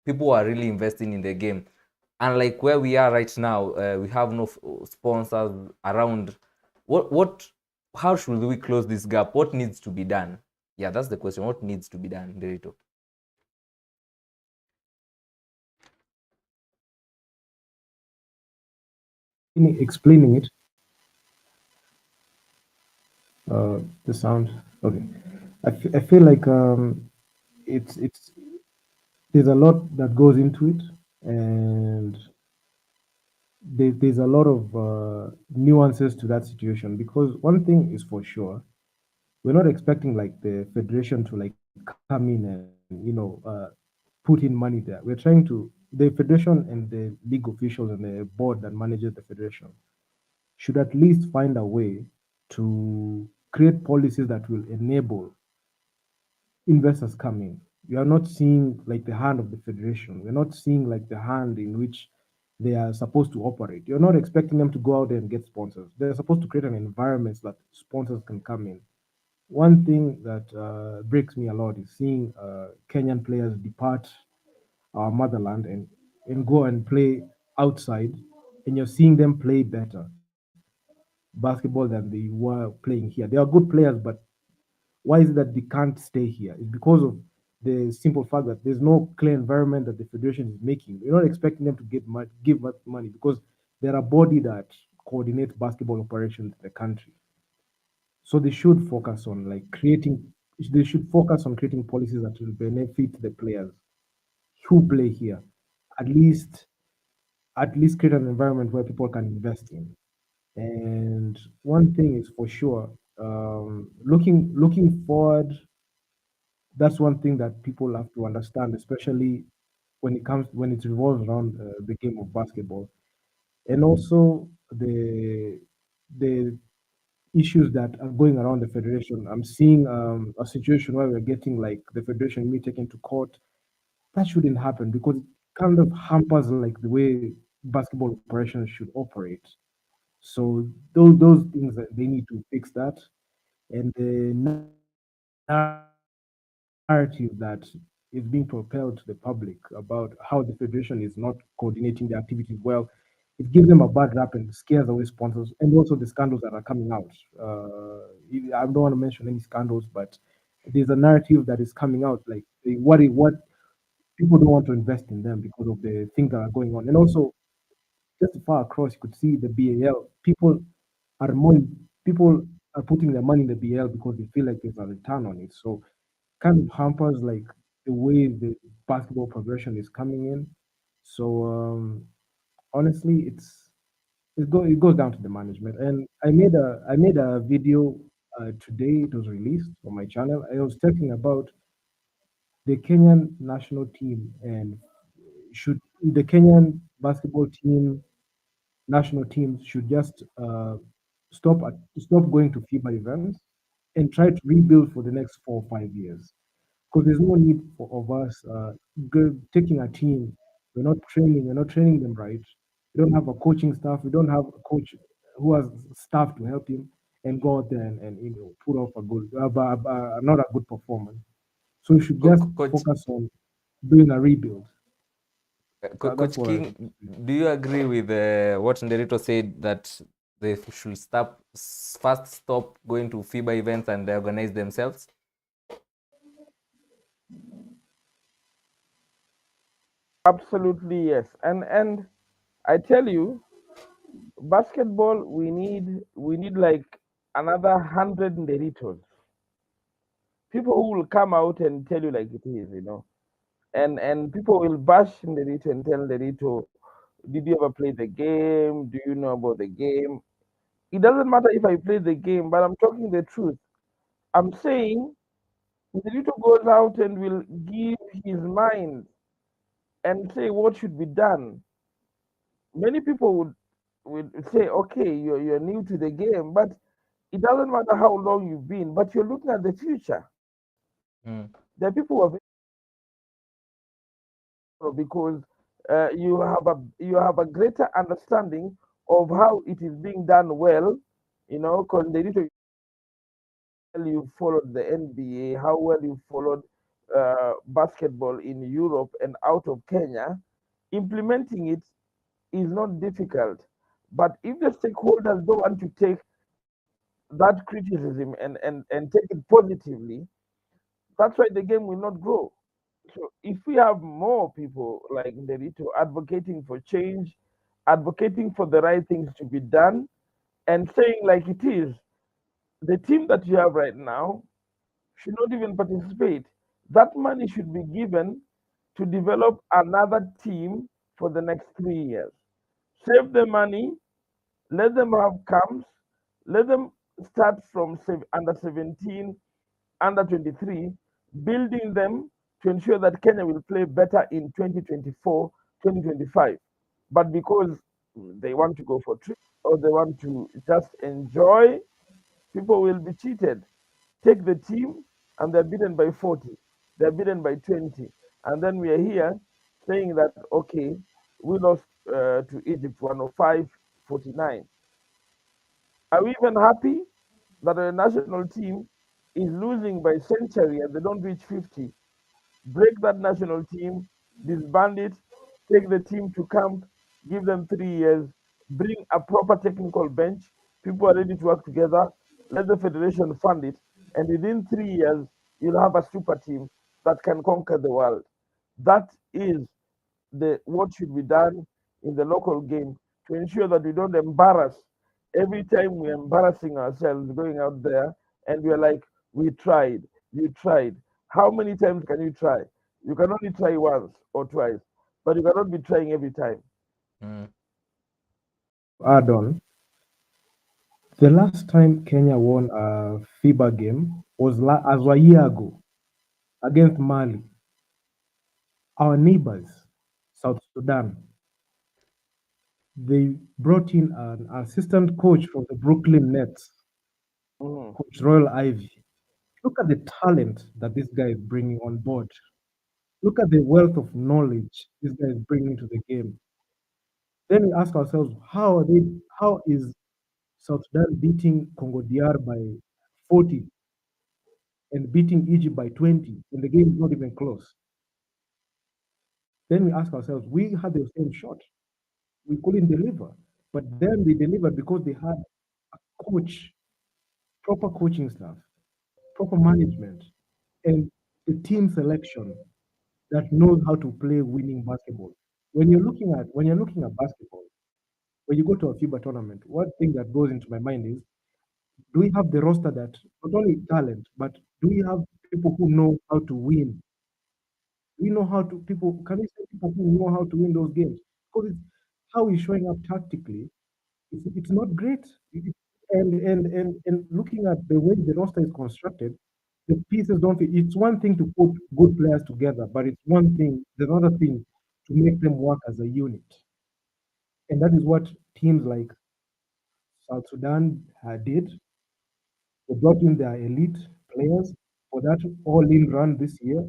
people are really investing in the game. And like where we are right now, we have no sponsors around. What how should we close this gap? What needs to be done? Yeah, that's the question. What needs to be done, Nderitu? Explaining it, the sound. Okay, I feel like it's there's a lot that goes into it, and there's a lot of nuances to that situation. Because one thing is for sure, we're not expecting like the federation to like come in and put in money there. We're trying to the federation and the league officials and the board that manages the federation should at least find a way to create policies that will enable investors come in. We are not seeing like the hand of the federation. We're not seeing like the hand in which they are supposed to operate. You're not expecting them to go out there and get sponsors. They're supposed to create an environment so that sponsors can come in. One thing that breaks me a lot is seeing Kenyan players depart our motherland and go and play outside, and you're seeing them play better basketball than they were playing here. They are good players, but why is it that they can't stay here? It's because of the simple fact that there's no clear environment that the federation is making. You're not expecting them to give us money because they're a body that coordinates basketball operations in the country. So they should focus on like creating. They should focus on creating policies that will benefit the players who play here. At least, at least create an environment where people can invest in. And one thing is for sure, looking forward, that's one thing that people have to understand, especially when it revolves around the game of basketball, and also the issues that are going around the federation. I'm seeing a situation where we're getting like the federation being taken to court. That shouldn't happen because it kind of hampers like the way basketball operations should operate. So those things that they need to fix that, and the narrative that is being propelled to the public about how the federation is not coordinating the activities well, it gives them a bad rap and scares away sponsors, and also the scandals that are coming out. I don't want to mention any scandals, but there's a narrative that is coming out like what people don't want to invest in them because of the things that are going on, and also just far across, you could see the BAL. Are more people are putting their money in the BL because they feel like there's a return on it. So kind of hampers like the way the basketball progression is coming in. So honestly, it goes down to the management. And I made a video today. It was released on my channel. I was talking about the Kenyan national team and should the Kenyan basketball team national teams should just stop going to FIBA events and try to rebuild for the next 4 or 5 years. Because there's no need of us taking a team. We're not training them right. We don't have a coaching staff. We don't have a coach who has staff to help him and go out there and put off not a good performance. So we should just Coach, focus on doing a rebuild. That's Coach what I King, have to say. do you agree with what Nderitu said that they should first stop going to FIBA events and organize themselves? Absolutely yes. And I tell you, basketball we need like another 100 Nderitos. People who will come out and tell you like it is. And people will bash Nderito and tell Nderito, did you ever play the game? Do you know about the game? It doesn't matter if I play the game, but I'm talking the truth. I'm saying Nderito goes out and will give his mind and say what should be done. Many people would say, okay, you're new to the game, but it doesn't matter how long you've been, but you're looking at the future. Mm. There are people who are because you have a greater understanding of how it is being done well, because they need to well you followed the NBA, how well you followed basketball in Europe and out of Kenya, implementing it is not difficult. But if the stakeholders don't want to take that criticism and take it positively, that's why the game will not grow. So if we have more people like Nderitu advocating for change, advocating for the right things to be done, and saying like it is, the team that you have right now should not even participate. That money should be given to develop another team for the next 3 years. Save the money, let them have camps, let them start from under 17, under 23, building them to ensure that Kenya will play better in 2024, 2025. But because they want to go for trips or they want to just enjoy, people will be cheated. Take the team and they're beaten by 40, they're beaten by 20. And then we are here saying that, okay, we lost to Egypt 105-49. Are we even happy that a national team is losing by century and they don't reach 50? Break that national team, disband it, take the team to camp, give them 3 years, bring a proper technical bench, people are ready to work together, let the federation fund it, and within 3 years, you'll have a super team that can conquer the world. That is the what should be done in the local game to ensure that we don't embarrass. Every time we're embarrassing ourselves going out there and we're like, we tried, you tried. How many times can you try? You can only try once or twice, but you cannot be trying every time. Mm. Add on, the last time Kenya won a FIBA game was as a year ago against Mali, our neighbors, South Sudan. They brought in an assistant coach from the Brooklyn Nets, Mhm. Coach Royal Ivy. Look at the talent that this guy is bringing on board. Look at the wealth of knowledge this guy is bringing to the game. Then we ask ourselves, how is South Sudan beating Congo DR by 40 and beating Egypt by 20 and the game is not even close? Then we ask ourselves, we had the same shot. We couldn't deliver. But then they delivered because they had a coach, proper coaching staff, proper management, and a team selection that knows how to play winning basketball. When you're looking at basketball, when you go to a FIBA tournament, one thing that goes into my mind is, do we have the roster that not only talent, but do we have people who know how to win? Do we know how to people? Can we say people who know how to win those games? Because it's how he's showing up tactically. It's not great. And looking at the way the roster is constructed, the pieces don't fit. It's one thing to put good players together, but it's one thing. There's another thing to make them work as a unit, and that is what teams like South Sudan did. They brought in their elite players for that all-in run this year.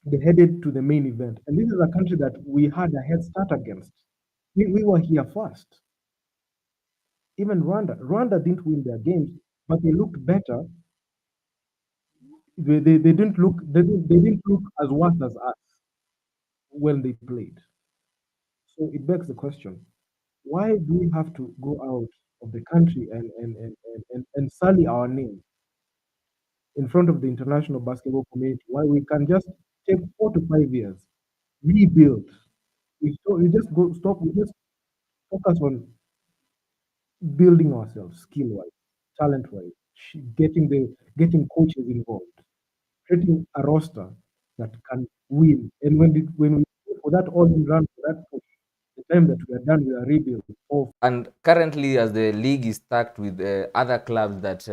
They headed to the main event, and this is a country that we had a head start against. We were here first. Even Rwanda didn't win their games, but they looked better. They didn't look as worse as us when they played. So it begs the question: why do we have to go out of the country and sully our name in front of the international basketball community? Why we can just take 4 to 5 years, rebuild. We just go stop. We just focus on building ourselves skill wise, talent wise, getting coaches involved, creating a roster that can win. And when we go for that all in run for that push, the time that we are done with a rebuild, or And currently, as the league is stacked with other clubs that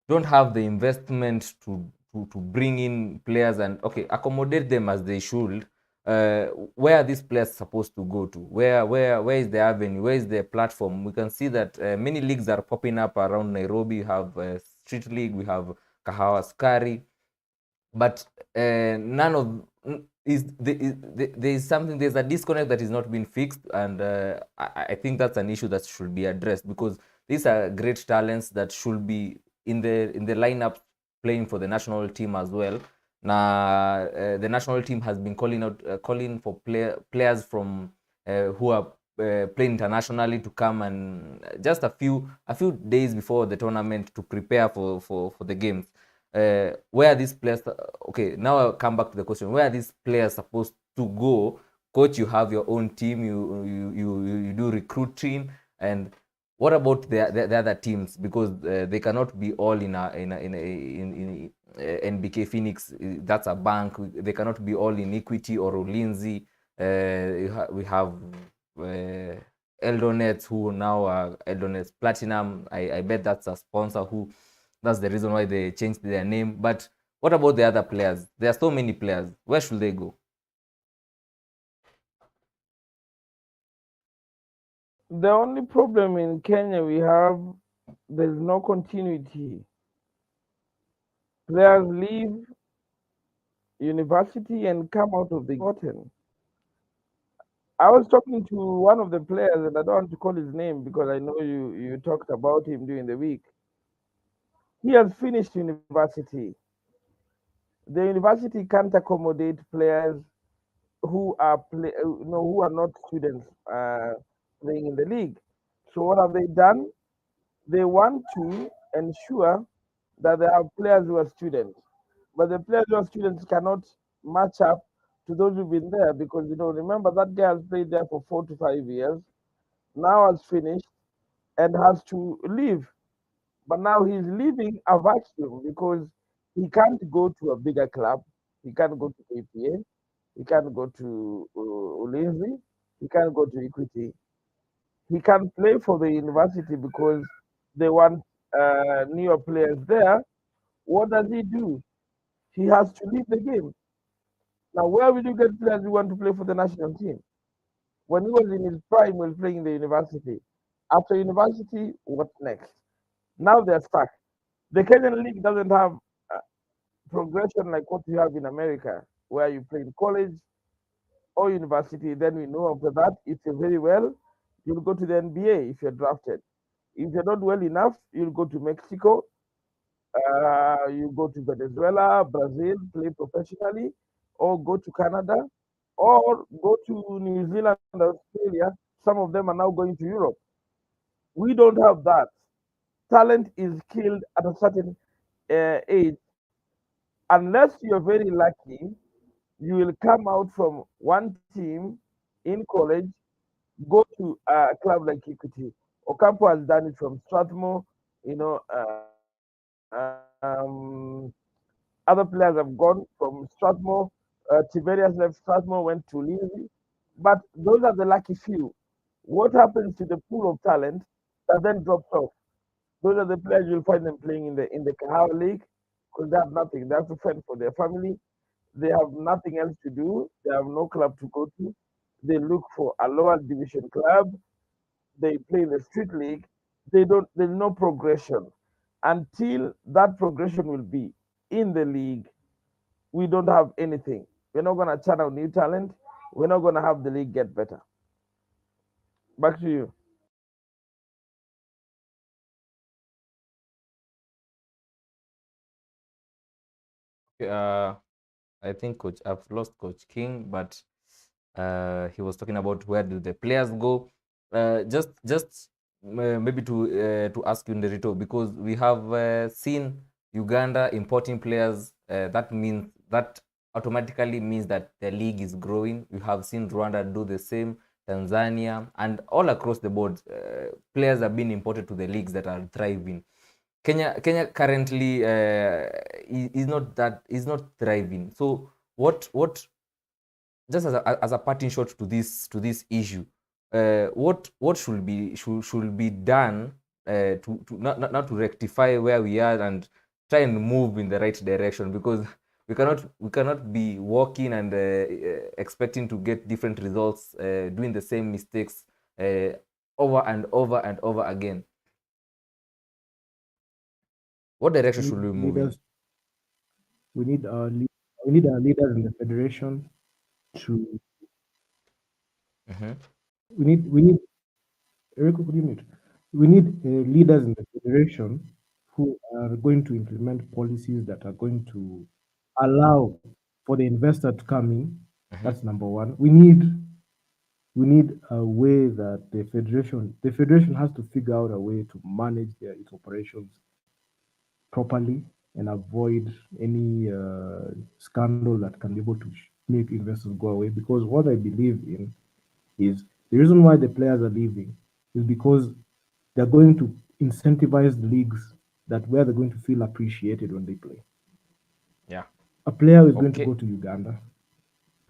don't have the investment to bring in players and okay accommodate them as they should, where are these players supposed to go to? Where is the avenue? Where is the platform? We can see that many leagues are popping up around Nairobi. We have Street League, we have Kahawa Skari, but none of there is something, there's a disconnect that is not being fixed, and I think that's an issue that should be addressed, because these are great talents that should be in the lineup playing for the national team as well. Now, the national team has been calling for players from who are playing internationally to come, and just a few days before the tournament to prepare for the games. Where are these players? Okay, now I'll come back to the question: where are these players supposed to go? Coach, you have your own team. You do recruiting, and what about the other teams? Because they cannot be all in NBK Phoenix. That's a bank. They cannot be all in Equity or Ulinzi. We have Eldonets, who now are Eldonets Platinum. I bet that's a sponsor who. That's the reason why they changed their name. But what about the other players? There are so many players. Where should they go? The only problem in Kenya we have, there's no continuity. Players leave university and come out of the cotton. I was talking to one of the players, and I don't want to call his name because I know you talked about him during the week. He has finished university. The university can't accommodate players who are not students playing in the league. So what have they done? They want to ensure that they have players who are students, but the players who are students cannot match up to those who've been there because remember that guy has played there for 4 to 5 years, now has finished and has to leave. But now he's leaving a vacuum because he can't go to a bigger club. He can't go to KPA. He can't go to Ulinzi. He can't go to Equity. He can't play for the university because they want newer players there. What does he do? He has to leave the game. Now, where will you get players who want to play for the national team? When he was in his prime, was playing in the university. After university, what next? Now they're stuck. The Kenyan league doesn't have progression like what you have in America, where you play in college or university. Then we know after that, if you're very well, you'll go to the NBA if you're drafted. If you're not well enough, you'll go to Mexico, you go to Venezuela, Brazil, play professionally, or go to Canada, or go to New Zealand, Australia. Some of them are now going to Europe. We don't have that. Talent is killed at a certain age. Unless you're very lucky, you will come out from one team in college, go to a club like Equity. Ocampo has done it from Strathmore. You know, other players have gone from Strathmore. Tiberius left Strathmore, went to Lindsay. But those are the lucky few. What happens to the pool of talent that then drops off? Those are the players you'll find them playing in the Kahawa League because they have nothing. They have to fend for their family. They have nothing else to do. They have no club to go to. They look for a lower division club. They play in the street league. They don't. There's no progression until that progression will be in the league. We don't have anything. We're not gonna channel new talent. We're not gonna have the league get better. Back to you. Uh, I think I've lost Coach King, but he was talking about where do the players go. Just maybe to ask you, Nderitu, because we have seen Uganda importing players. That automatically means that the league is growing. We have seen Rwanda do the same, Tanzania, and all across the board, players are being imported to the leagues that are thriving. Kenya currently is not thriving. So what just as a parting shot to this issue, what should be done to not to rectify where we are and try and move in the right direction, because we cannot be walking and expecting to get different results, doing the same mistakes over and over and over again. What direction We should need we move in? leaders. We need our leaders in the federation to. Mm-hmm. We need Eric, could you mute? We need leaders in the federation who are going to implement policies that are going to allow for the investor to come in. Mhm. That's number one. We need a way that the federation has to figure out a way to manage its operations properly and avoid any scandal that can be able to make investors go away. Because what I believe in is the reason why the players are leaving is because they're going to incentivize the leagues that where they're going to feel appreciated when they play. Yeah. A player is going to Okay. go to Uganda.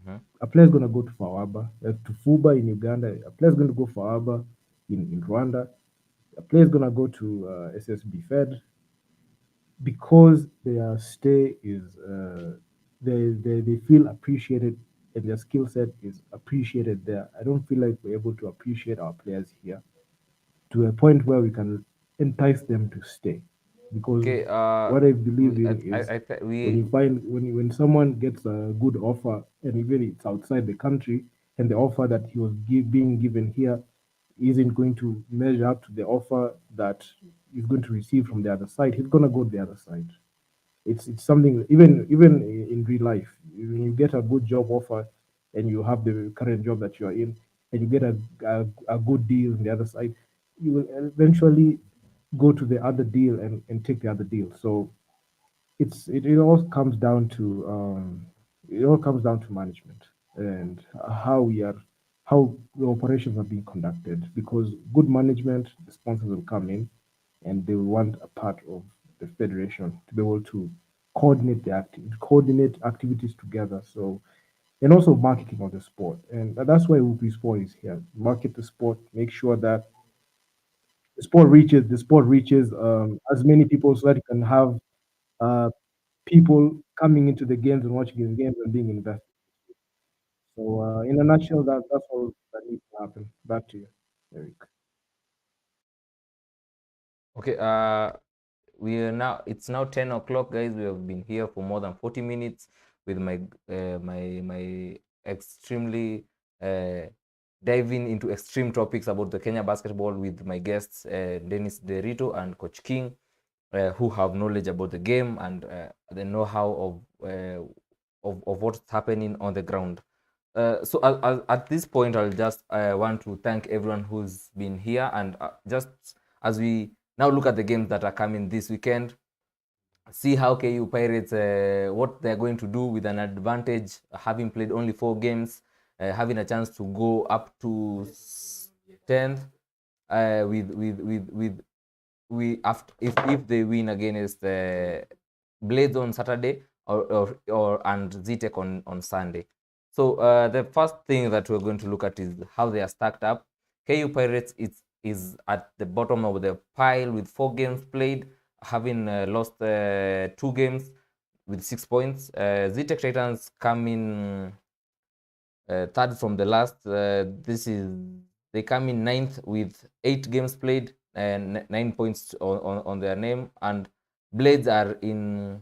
Mhm. A player is going to go to Fawaba, to Fuba in Uganda. A player is going to go Fawaba in Rwanda. A player is going to go to SSB Fed because their stay is they feel appreciated and their skill set is appreciated there. I don't feel like we're able to appreciate our players here to a point where we can entice them to stay. Because Okay. what I believe We in is when we you find when someone gets a good offer and even it's outside the country and the offer that he was being given here isn't going to measure up to the offer that he's going to receive from the other side, he's gonna go to the other side. It's something even in real life. When you get a good job offer and you have the current job that you are in, and you get a good deal on the other side, you will eventually go to the other deal and take the other deal. So it all comes down to management and how the operations are being conducted. Because good management, the sponsors will come in and they will want a part of the federation to be able to coordinate activities together. So and also marketing of the sport, and that's why Woopy Sport is here. Market the sport, make sure that the sport reaches as many people so that you can have uh, people coming into the games and watching the games and being invested. So, in a nutshell, that's all that needs to happen. Back to you, Eric. okay. We are now. It's now 10 o'clock, guys. We have been here for more than 40 minutes with my extremely diving into extreme topics about the Kenya basketball with my guests Dennis Nderitu and Coach King, who have knowledge about the game and the know-how of what's happening on the ground. So at this point, I'll just want to thank everyone who's been here, and just as we now look at the games that are coming this weekend, see how KU Pirates what they're going to do with an advantage, having played only 4 games, having a chance to go up to 10th with we after if they win against Blades on Saturday or and Zitek on Sunday. So the first thing that we're going to look at is how they are stacked up. KU Pirates is at the bottom of the pile with 4 games played, having lost 2 games with 6 points. Zitek Titans come in third from the last. This is they come in ninth with 8 games played and 9 points on their name, and Blades are in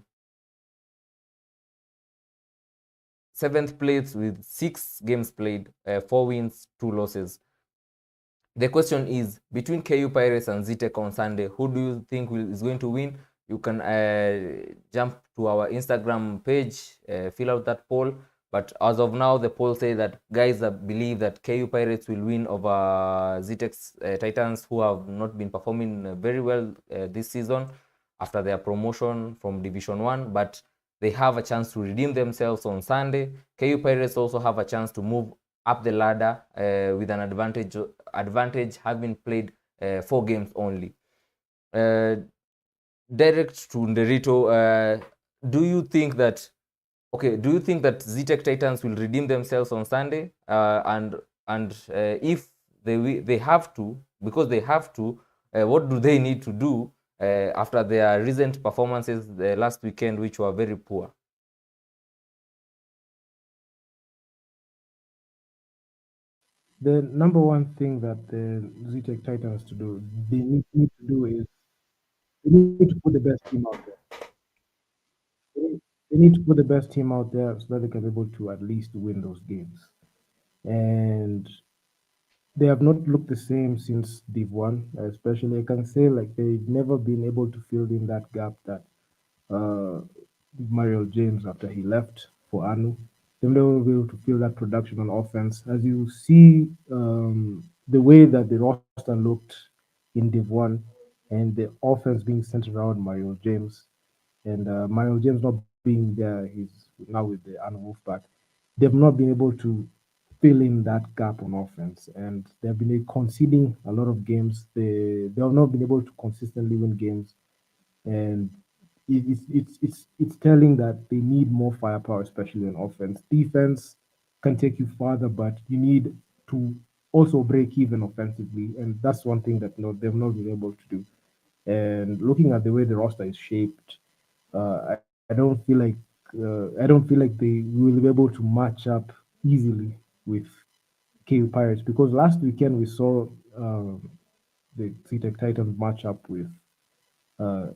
seventh place with 6 games played, 4 wins, 2 losses. The question is between KU Pirates and Zitek on Sunday, who do you think is going to win? You can jump to our Instagram page, fill out that poll. But as of now, the poll say that guys that believe that KU Pirates will win over Zitek's Titans, who have not been performing very well this season after their promotion from Division 1. But they have a chance to redeem themselves on Sunday. KU Pirates also have a chance to move up the ladder with an advantage having played 4 games only. Uh, Direct to Nderitu, do you think that do you think that Zitek Titans will redeem themselves on Sunday? And if they have to, because they have to, what do they need to do after their recent performances last weekend, which were very poor? The number one thing that the ZTech Titans need to do is they need to put the best team out there. They need to put the best team out there so that they can be able to at least win those games. And they have not looked the same since Div 1, especially. I can say like they've never been able to fill in that gap that uh, Mario James after he left for Anu. They've never been able to feel that production on offense. As you see, the way that the roster looked in Div 1 and the offense being centered around Mario James, and Mario James not being there, he's now with the Anu Wolfpack. They've not been able to fill in that gap on offense, and they've been conceding a lot of games. They have not been able to consistently win games, and it's telling that they need more firepower, especially on offense. Defense can take you farther, but you need to also break even offensively, and that's one thing that they've not been able to do. And looking at the way the roster is shaped, I don't feel like they will be able to match up easily with KU Pirates, because last weekend we saw the Tech Titans match up with uh,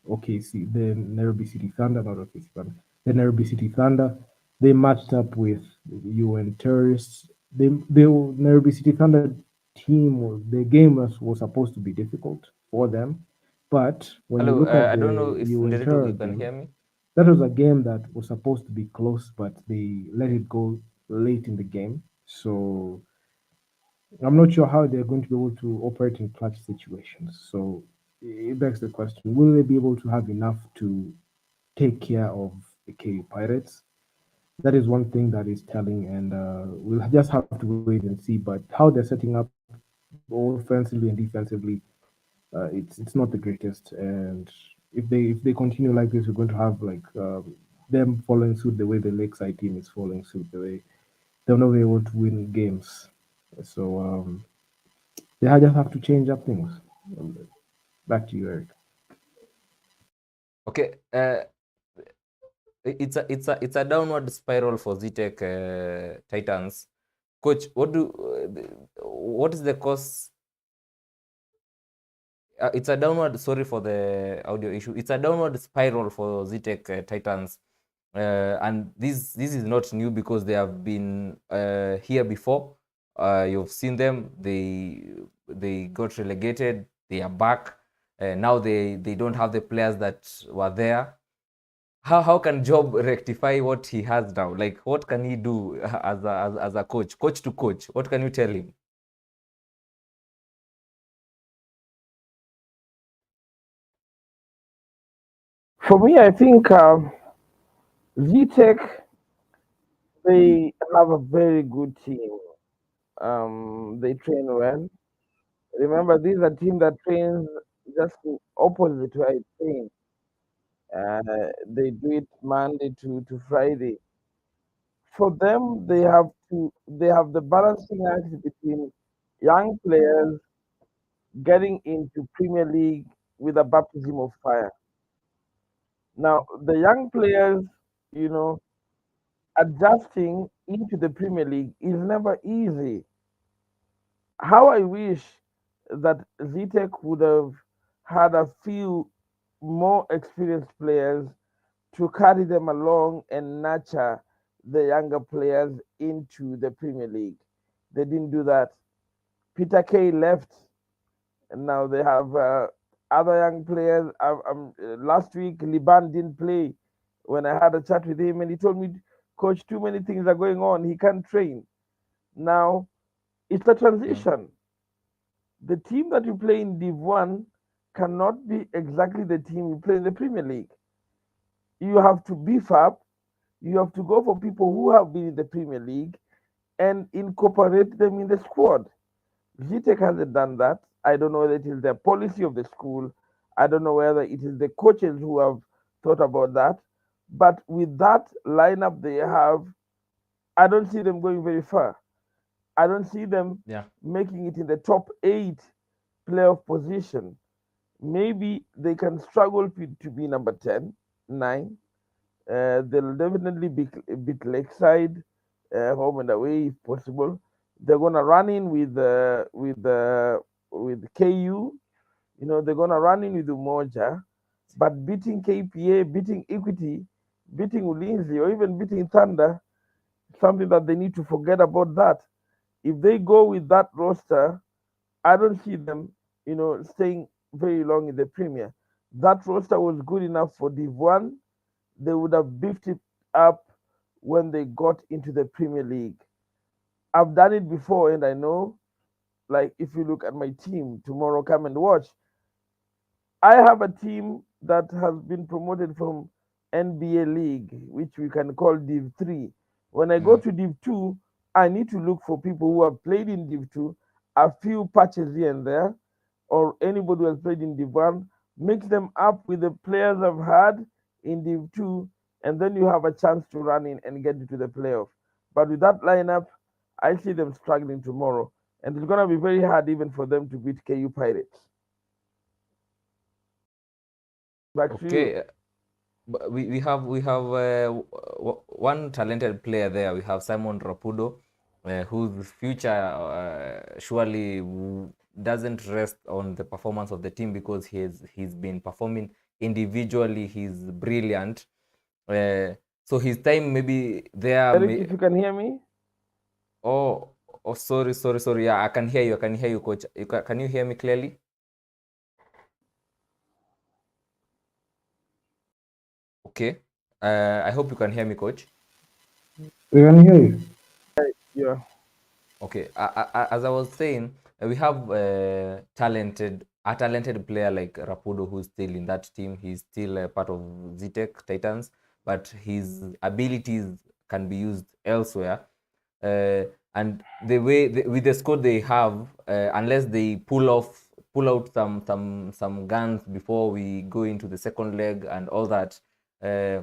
OKC, the Nairobi City Thunder, not OKC Thunder, the Nairobi City Thunder. They matched up with UN Terrorists. The Nairobi City Thunder team the game was supposed to be difficult for them, but when you Hello, look at I don't know the if UN Nderitu, Terror you can game, hear me. that was a game that was supposed to be close, but they let it go late in the game. So I'm not sure how they're going to be able to operate in clutch situations. So it begs the question: will they be able to have enough to take care of the KU Pirates? That is one thing that is telling, and we'll just have to wait and see. But how they're setting up offensively and defensively, it's not the greatest. And if they continue like this, we're going to have like them following suit the way the Lakeside team is following suit, the way they're not able to win games. So they just have to change up things. Um, Back to you, Eric. Okay, it's a downward spiral for ZTech Titans. Coach, what is the cause? It's a downward. Sorry for the audio issue. It's a downward spiral for ZTech Titans, and this is not new because they have been here before. You've seen them. They got relegated. They are back. Now they don't have the players that were there. How can Job rectify what he has now? Like, what can he do as a coach to coach? What can you tell him? For me, I think ZTech, they have a very good team. They train well. Remember, these are team that trains just the opposite to I train. They do it Monday to Friday. For them, they have the balancing act between young players getting into Premier League with a baptism of fire. Now, the young players, you know, adjusting into the Premier League is never easy. How I wish that Zitek would have had a few more experienced players to carry them along and nurture the younger players into the Premier League. They didn't do that. Peter Kay left, and now they have other young players. Last week, Liban didn't play. When I had a chat with him, and he told me, "Coach, too many things are going on. He can't train." Now it's a Mm. transition. The team that you play in Div 1 cannot be exactly the team you play in the Premier League. You have to beef up. You have to go for people who have been in the Premier League and incorporate them in the squad. Zitek hasn't done that. I don't know whether it is the policy of the school. I don't know whether it is the coaches who have thought about that. But with that lineup they have, I don't see them going very far. I don't see them Yeah. making it in the top 8 playoff position. Maybe they can struggle to be number 10, 9. They'll definitely beat Lakeside, home and away if possible. They're gonna run in with KU. You know, they're gonna run in with Umoja, but beating KPA, beating Equity, beating Ulinzi, or even beating Thunder, something that they need to forget about that. If they go with that roster, I don't see them, staying very long in the Premier. That roster was good enough for Div 1. they would have beefed it up when they got into the Premier League. I've done it before, and I know, like, if you look at my team tomorrow, come and watch. I have a team that has been promoted from NBA League, which we can call Div 3. When I go Mm. to Div 2, I need to look for people who have played in Div 2, a few patches here and there, or anybody who has played in Div 1, mix them up with the players I've had in Div 2, and then you have a chance to run in and get into the playoff. But with that lineup, I see them struggling tomorrow, and it's going to be very hard even for them to beat KU Pirates. Back to you. Okay, but we have one talented player there. We have Simon Rapudo, whose future surely doesn't rest on the performance of the team because he's been performing individually. He's brilliant. Uh, so his time maybe there Eric, may. if you can hear me. Oh, oh, sorry. Yeah, I can hear you. I can hear you, coach. Can you hear me clearly? Okay. I hope you can hear me, coach. We can hear you. Yeah. Okay. As I was saying, we have a talented player like Rapudo who's still in that team. He's still part of Zitec Titans, but his abilities can be used elsewhere. Uh, and with the squad they have, unless they pull out some guns before we go into the second leg and all that, uh,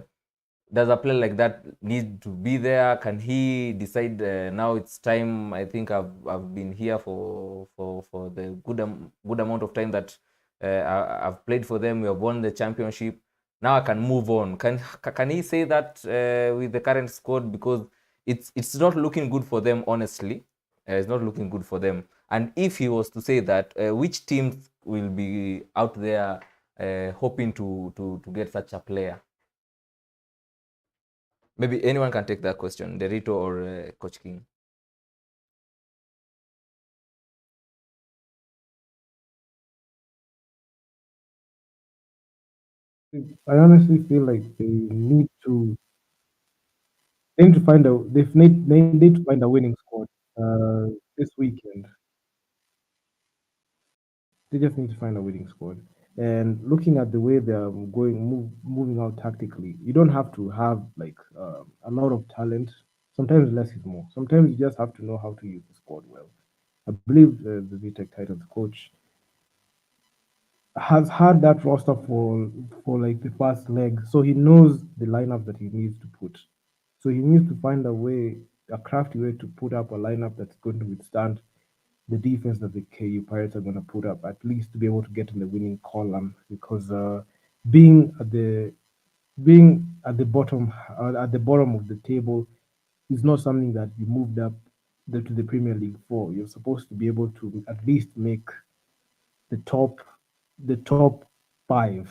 does a player like that need to be there? Can he decide now it's time? I think I've been here for the good amount of time that I've played for them. We have won the championship. Now I can move on. Can he say that with the current squad? Because it's not looking good for them, honestly. It's not looking good for them. And if he was to say that, which teams will be out there hoping to get such a player? Maybe anyone can take that question, Derito or Coach King. I honestly feel like they need to find a they need to find a winning squad this weekend. They just need to find a winning squad. And looking at the way they're moving out tactically, you don't have to have like a lot of talent. Sometimes less is more. Sometimes you just have to know how to use the squad well. I believe the VTech Titans coach has had that roster for like the first leg, so he knows the lineup that he needs to put. So he needs to find a way, a crafty way to put up a lineup that's going to withstand the defense that the KU Pirates are going to put up, at least to be able to get in the winning column. Because being at the being at the bottom of the table is not something that you moved up to the Premier League for. You're supposed to be able to at least make the top the top five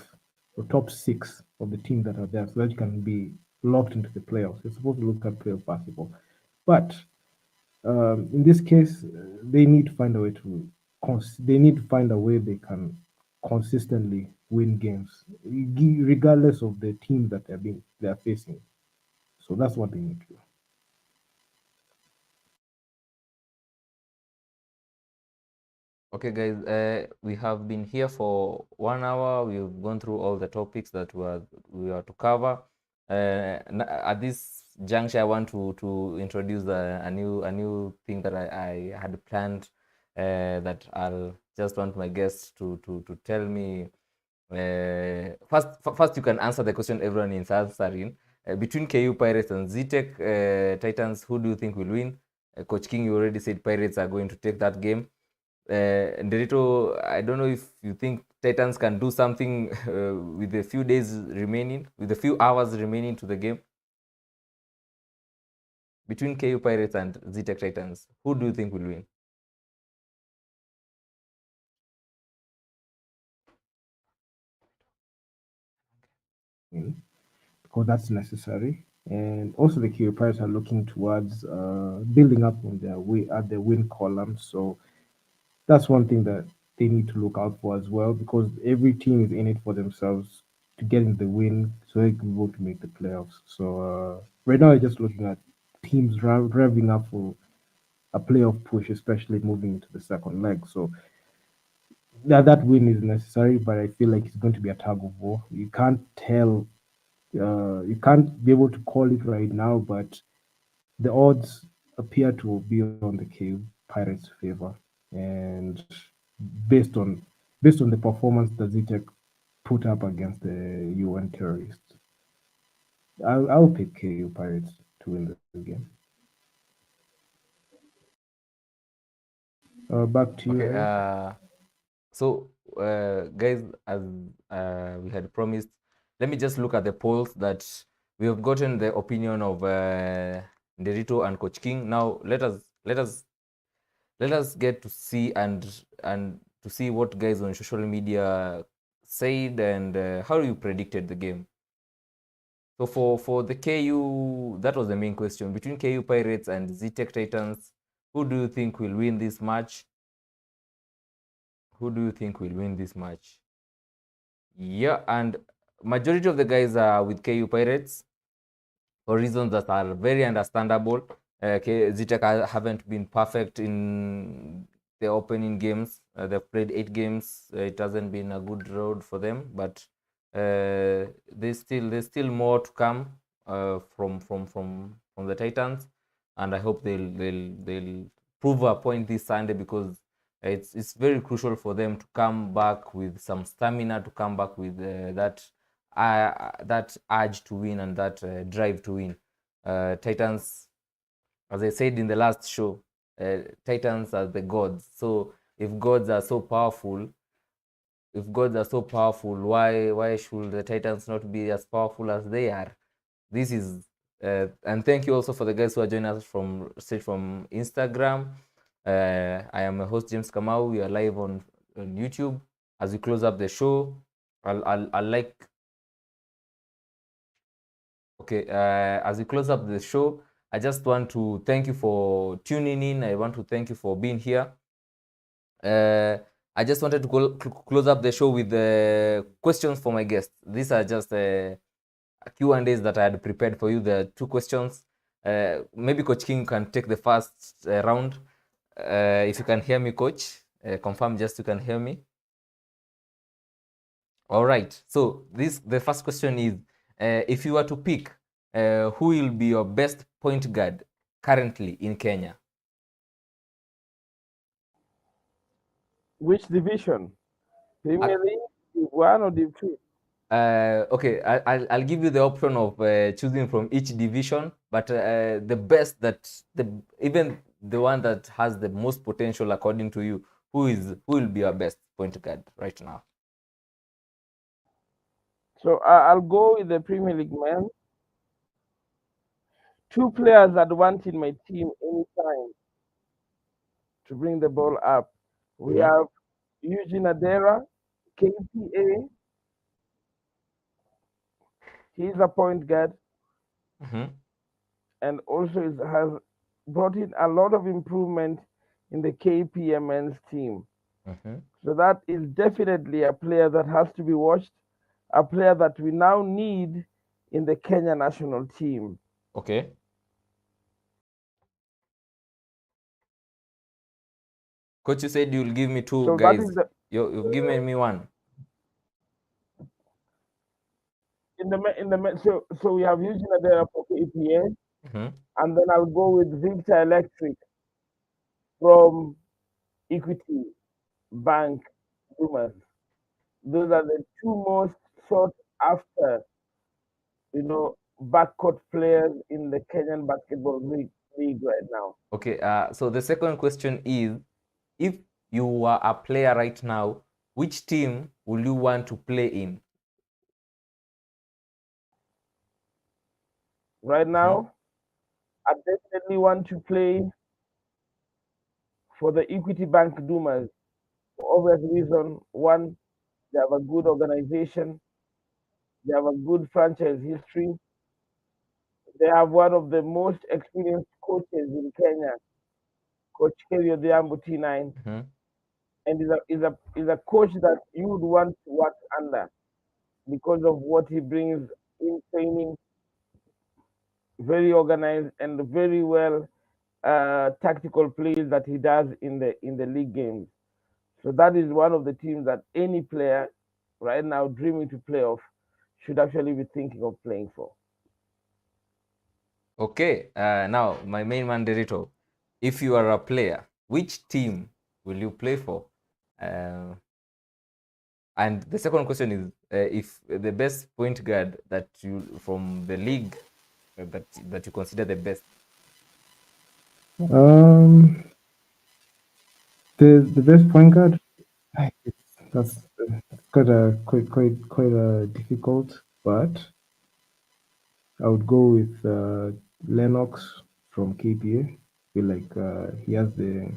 or top six of the teams that are there, so that you can be locked into the playoffs. You're supposed to look at playoff basketball, but in this case, they need to find a way to they need to find a way they can consistently win games, regardless of the team that they're facing. So that's what they need to do. Okay, guys, we have been here for 1 hour. We've gone through all the topics that we are to cover. At this juncture, I want to introduce a new thing that I had planned. That I'll just want my guests to tell me. First, you can answer the question everyone is answering. Between KU Pirates and Ztech Titans, who do you think will win? Coach King, you already said Pirates are going to take that game. Nderitu, I don't know if you think Titans can do something with the few days remaining, with the few hours remaining to the game. Between KU Pirates and Ztech Titans, who do you think will win? Because that's necessary. And also, the KU Pirates are looking towards building up on their way at the win column. So that's one thing that they need to look out for as well, because every team is in it for themselves. to getting the win so they can go to make the playoffs. So right now, I'm just looking at teams revving up for a playoff push, especially moving into the second leg. So that win is necessary, but I feel like it's going to be a tug of war. You can't tell, you can't be able to call it right now, but the odds appear to be on the Cave Pirates' favor, and based on based on the performance that Zitek put up against the UN terrorists, I'll pick KU Pirates to win the game. Back to you, Okay. Eric. So, guys, as we had promised, let me just look at the polls that we have gotten the opinion of Nderitu and Coach King. Now, let us get to see and to see what guys on social media said and how you predicted the game. So for the KU, that was the main question between KU Pirates and ZTech Titans. Who do you think will win this match? Who do you think will win this match? Yeah, and majority of the guys are with KU Pirates for reasons that are very understandable. Zitek haven't been perfect in the opening games. They've played 8 games. It hasn't been a good road for them, but there's still more to come from the Titans, and I hope they'll prove a point this Sunday because it's very crucial for them to come back with some stamina, to come back with that urge to win and that drive to win. Titans, as I said in the last show, Titans are the gods. So if gods are so powerful, why should the Titans not be as powerful as they are? This is and thank you also for the guys who are joining us from straight from Instagram. I am a host, James Kamau. We are live on YouTube. As we close up the show, I'll like okay, as we close up the show, I just want to thank you for tuning in. I want to thank you for being here. I just wanted to close up the show with questions for my guests. These are just Q&As that I had prepared for you. The 2 questions. Maybe Coach King can take the first round. If you can hear me, Coach, confirm just you can hear me. All right. So the first question is, if you were to pick, who will be your best point guard currently in Kenya? Which division? Premier League, Div 1 or Div 2? Okay, I'll give you the option of choosing from each division, but the best even the one that has the most potential according to you, who will be your best point guard right now? So I'll go with the Premier League man. 2 players I'd want in my team anytime to bring the ball up. We have Eugene Adera, KPA. He's a point guard Mm-hmm. and also has brought in a lot of improvement in the KPMN's team. Mm-hmm. So that is definitely a player that has to be watched, a player that we now need in the Kenya national team. Okay. Coach, you said you'll give me two So that is guys. You've given me one. so we have Eugene Adera for KPA, Mm-hmm. and then I'll go with Victor Electric from Equity Bank Boomers. Those are the two most sought after, backcourt players in the Kenyan basketball league right now. Okay. So the second question is, if you were a player right now, which team will you want to play in? Right Mm-hmm. now, I definitely want to play for the Equity Bank Doomers. For obvious reason, one, they have a good organization, they have a good franchise history, they have one of the most experienced coaches in Kenya, Coach Kevio Odhiambo T9, Mm-hmm. and is a coach that you would want to work under. because of what he brings in training, very organized and very well tactical plays that he does in the league games. So that is one of the teams that any player right now dreaming to play off should actually be thinking of playing for. Okay, now my main man Nderitu, if you are a player, which team will you play for? And the second question is, if the best point guard that you from the league that you consider the best. Um, the best point guard. That's quite difficult, but I would go with Lennox from KPA. Feel like he has the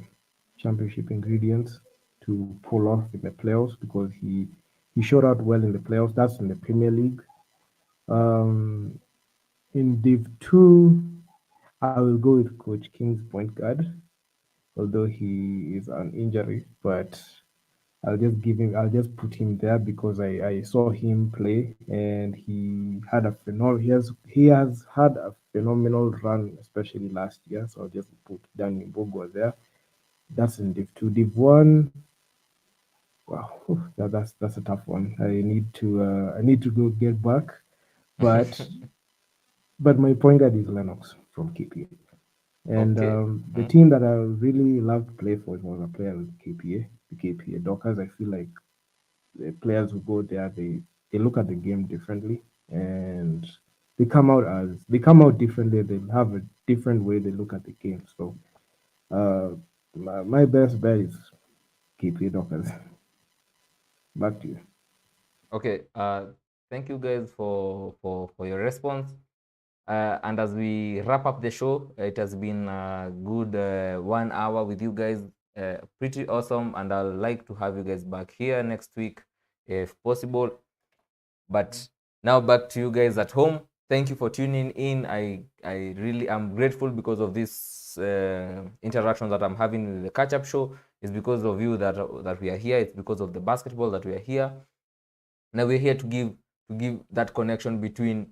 championship ingredients to pull off in the playoffs because he showed out well in the playoffs. That's in the Premier League. Um, in Div 2, I will go with Coach King's point guard, although he is an injury, but I'll just put him there because I saw him play and he has had a phenomenal run, especially last year. So I'll just put Danny Mbogwa there. That's in Div 2. Div 1, wow, that's a tough one. I need to go get back, but my point guard is Lennox from KPA. And Okay. the team that I really loved to play for was a player with KPA, the KPA Dockers. I feel like the players who go there, they look at the game differently, and they come out differently. They have a different way they look at the game. So uh, my best bet is KPA Dockers. Back to you. Okay. Thank you guys for your response. And as we wrap up the show, it has been a good 1 hour with you guys. Pretty awesome, and I'd like to have you guys back here next week if possible. But now back to you guys at home. Thank you for tuning in. I really am grateful because of this interaction that I'm having with the catch up show. It's because of you that we are here. It's because of the basketball that we are here. Now we're here to give that connection between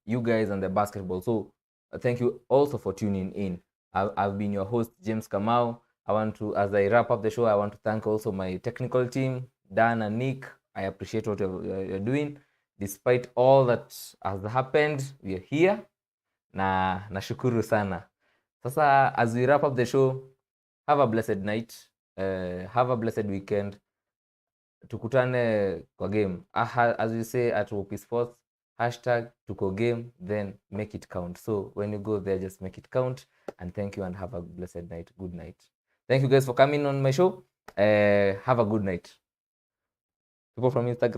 you guys and the basketball. So thank you also for tuning in. I've been your host, James Kamau. As I wrap up the show, I want to thank also my technical team, Dan and Nick. I appreciate what you're doing. Despite all that has happened, we are here. Nashukuru sana. Sasa, as we wrap up the show, have a blessed night. Have a blessed weekend. Tukutane kwa game. As we say at Woopy Sports, hashtag tuko game, then make it count. So when you go there, just make it count. And thank you and have a blessed night. Good night. Thank you guys for coming on my show. Have a good night. People from Instagram.